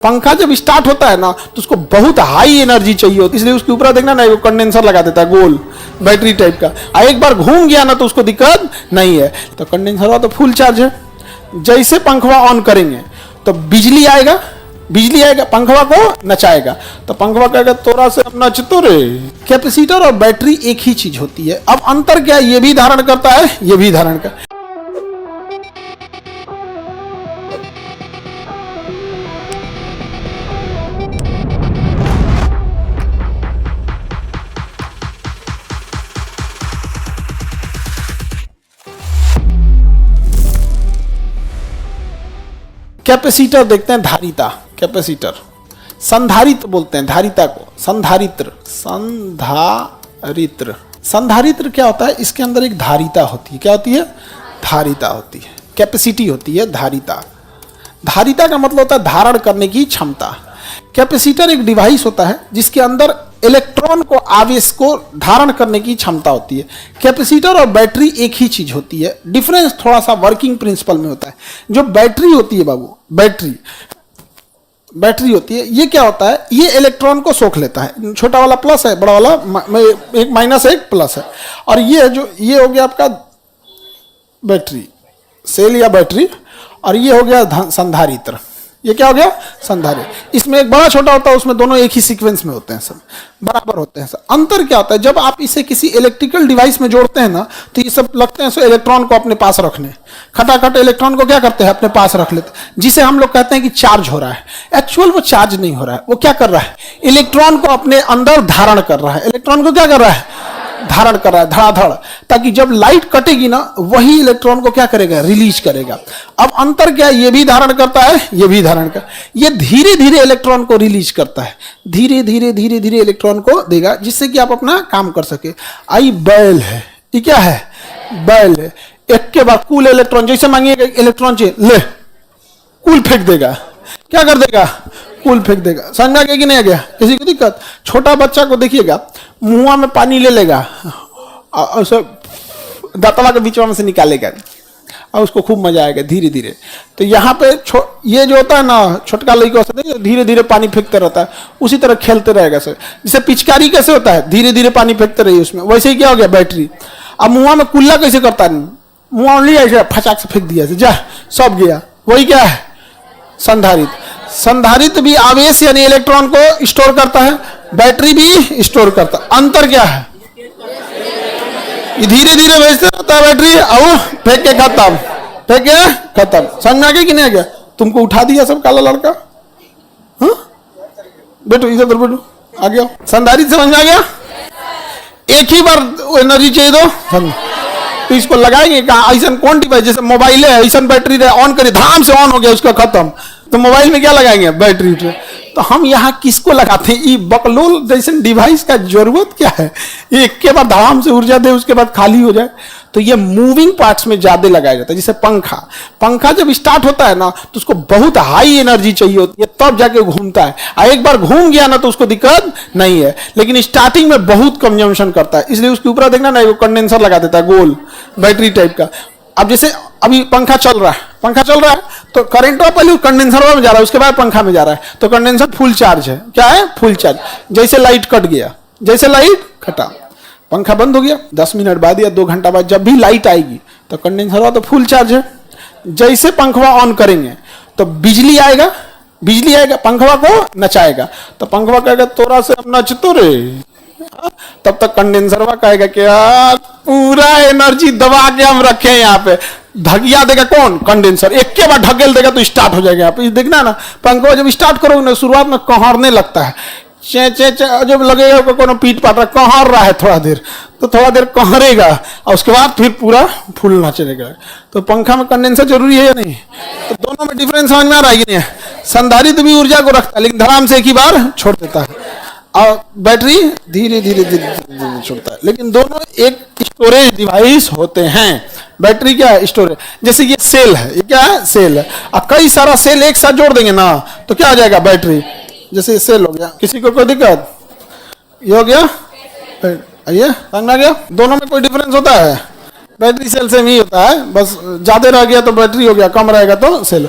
पंखा जब स्टार्ट होता है ना तो उसको बहुत हाई एनर्जी चाहिए होती है, इसलिए उसके ऊपर देखना ना वो कंडेंसर लगा देता है गोल बैटरी टाइप का। एक बार घूम गया ना तो उसको दिक्कत नहीं है। तो कंडेंसर तो फुल चार्ज है। जैसे पंखवा ऑन करेंगे तो बिजली आएगा, पंखवा को नचाएगा। तो पंखवा कहेगा तोरा से अब नच तो रे। कैपेसिटर और बैटरी एक ही चीज होती है। अब अंतर क्या, ये भी धारण करता है, ये भी धारण करता है। कैपेसिटर देखते हैं, धारिता, कैपेसिटर। संधारित्र बोलते हैं धारिता को, संधारित्र, संधारित्र क्या होता है, इसके अंदर एक धारिता होती है। क्या होती है? धारिता होती है। कैपेसिटी होती है धारिता। धारिता का मतलब होता है धारण करने की क्षमता। कैपेसिटर एक डिवाइस होता है जिसके अंदर इलेक्ट्रॉन को, आवेश को धारण करने की क्षमता होती है। कैपेसिटर और बैटरी एक ही चीज होती है, डिफरेंस थोड़ा सा वर्किंग प्रिंसिपल में होता है। जो बैटरी होती है बाबू, बैटरी होती है, ये क्या होता है, ये इलेक्ट्रॉन को सोख लेता है। छोटा वाला प्लस है, बड़ा वाला एक माइनस एक प्लस है। और ये हो गया आपका बैटरी, सेल या बैटरी, और ये हो गया संधारित्र। ये क्या हो गया? संधारित्र। इसमें एक बड़ा छोटा होता है, उसमें दोनों एक ही सीक्वेंस में होते हैं, सब बराबर होते हैं। सब अंतर क्या होता है, जब आप इसे किसी इलेक्ट्रिकल डिवाइस में जोड़ते हैं ना तो ये सब लगते हैं इलेक्ट्रॉन को अपने पास रखने। खटाखट इलेक्ट्रॉन को क्या करते हैं, अपने पास रख लेते हैं, जिसे हम लोग कहते हैं कि चार्ज हो रहा है। एक्चुअल वो चार्ज नहीं हो रहा है, वो क्या कर रहा है, इलेक्ट्रॉन को अपने अंदर धारण कर रहा है। इलेक्ट्रॉन को क्या कर रहा है? धारण कर रहा है, धड़ाधड़, ताकि जब लाइट कटेगी ना वही इलेक्ट्रॉन को क्या करेगा, रिलीज करेगा। अब अंतर क्या है, ये भी धारण करता है, ये भी धारण कर, ये धीरे धीरे इलेक्ट्रॉन को रिलीज करता है, धीरे धीरे इलेक्ट्रॉन को देगा, जिससे कि आप अपना काम कर सके। आई बैल है, ये क्या है, बैल है। एक के बाद कूल इलेक्ट्रॉन, जैसे मांगिएगा इलेक्ट्रॉन चाहिए, ले कूल फेंक देगा। क्या कर देगा? कूल फेंक देगा। समझ में आ गया कि नहीं आ गया? किसी को दिक्कत? छोटा बच्चा को देखिएगा, मुंह में पानी ले लेगा और उसे दांतवा के बीच में से निकालेगा और उसको खूब मजा आएगा धीरे धीरे। तो यहाँ पे ये जो होता है ना, छोटका लड़का से धीरे धीरे पानी फेंकते रहता है, उसी तरह खेलते रहेगा सर। जैसे पिचकारी कैसे होता है, धीरे धीरे पानी फेंकते रहिए उसमें, वैसे ही क्या हो गया बैटरी। अब मुँह में कुल्ला कैसे करता है, मुँह लिया ऐसे फटाक से फेंक दिया, जा सब गया। वही क्या है, संधारित्र। संधारित्र भी आवेश यानी इलेक्ट्रॉन को स्टोर करता है, बैटरी भी स्टोर करता है। अंतर क्या है, धीरे धीरे भेजते रहता है बैटरी, और फेंक के खत्म, फेंक के खत्म। समझ में आ गया कि नहीं आ गया? तुमको उठा दिया सब काला लड़का, हाँ बैठो इधर बैठो, आ गया। संधारित्र समझ में आ गया? एक ही बार एनर्जी चाहिए तो इसको लगाएंगे कहाँ? ऐसा कौन डिवाइस, जैसे मोबाइल है, ऐसा बैटरी ऑन करिए, धाम से ऑन हो गया, उसका खत्म। तो मोबाइल में क्या लगाएंगे, बैटरी। तो हम यहाँ किसको लगाते हैं? ये बकलोल जैसे डिवाइस का जरूरत क्या है, ये एक के बाद धाम से ऊर्जा दे, उसके बाद खाली हो जाए। तो ये मूविंग पार्ट्स में ज्यादा लगाया जाता है। जैसे पंखा जब स्टार्ट होता है ना तो उसको बहुत हाई एनर्जी चाहिए होती है, तब जाके घूमता है। एक बार घूम गया ना तो उसको दिक्कत नहीं है, लेकिन स्टार्टिंग में बहुत कंजम्पशन करता है, इसलिए उसके ऊपर देखना ना वो कंडेंसर लगा देता है गोल बैटरी टाइप का। अब जैसे अभी पंखा चल रहा है तो करंट पहले कंडेंसर में जा रहा है, उसके बाद पंखा में जा रहा है, तो कंडेंसर फुल चार्ज है। क्या है? Full charge. जैसे लाइट कट गया, जैसे लाइट कटा, पंखा बंद हो गया, 10 मिनट बाद या 2 घंटा बाद जब भी लाइट आएगी तो कंडेंसर तो फुल चार्ज है। जैसे पंखवा ऑन करेंगे तो बिजली आएगा, पंखवा को नचाएगा। तो पंखवा कहेगा तोरा से अब नच तो रे। तब तक कंडेंसर कहेगा कि यार पूरा एनर्जी दबा के हम रखे हैं यहाँ पे, धगिया देगा कौन? कंडेंसर। एक के बाद ढकेल देगा तो स्टार्ट हो जाएगा। यहाँ पे देखना ना, पंखा जब स्टार्ट करोगे ना शुरुआत में कहरने लगता है, जब लगेगा कोनो पीट पाट रहा, कहर रहा है थोड़ा देर, तो थोड़ा देर कहरेगा और उसके बाद फिर पूरा फूलना चलेगा। तो पंखा में कंडेंसर जरूरी है या नहीं? तो दोनों में डिफरेंस समझ में आ रहा है कि नहीं? संधारित्र भी ऊर्जा को रखता है लेकिन धड़ाम से एक ही बार छोड़ देता है, और बैटरी धीरे धीरे छोड़ता है। लेकिन दोनों एक स्टोरेज डिवाइस होते हैं। बैटरी क्या है? स्टोरेज। जैसे ये सेल है, ये क्या है? सेल है। और कई सारा सेल एक साथ जोड़ देंगे ना तो क्या आ जाएगा? बैटरी। जैसे सेल हो गया, किसी को कोई दिक्कत? ये हो गया, आइए समझ में आ गया? दोनों में कोई डिफरेंस होता है? बैटरी सेल सेम ही होता है, बस ज्यादा रह गया तो बैटरी हो गया, कम रहेगा तो सेल।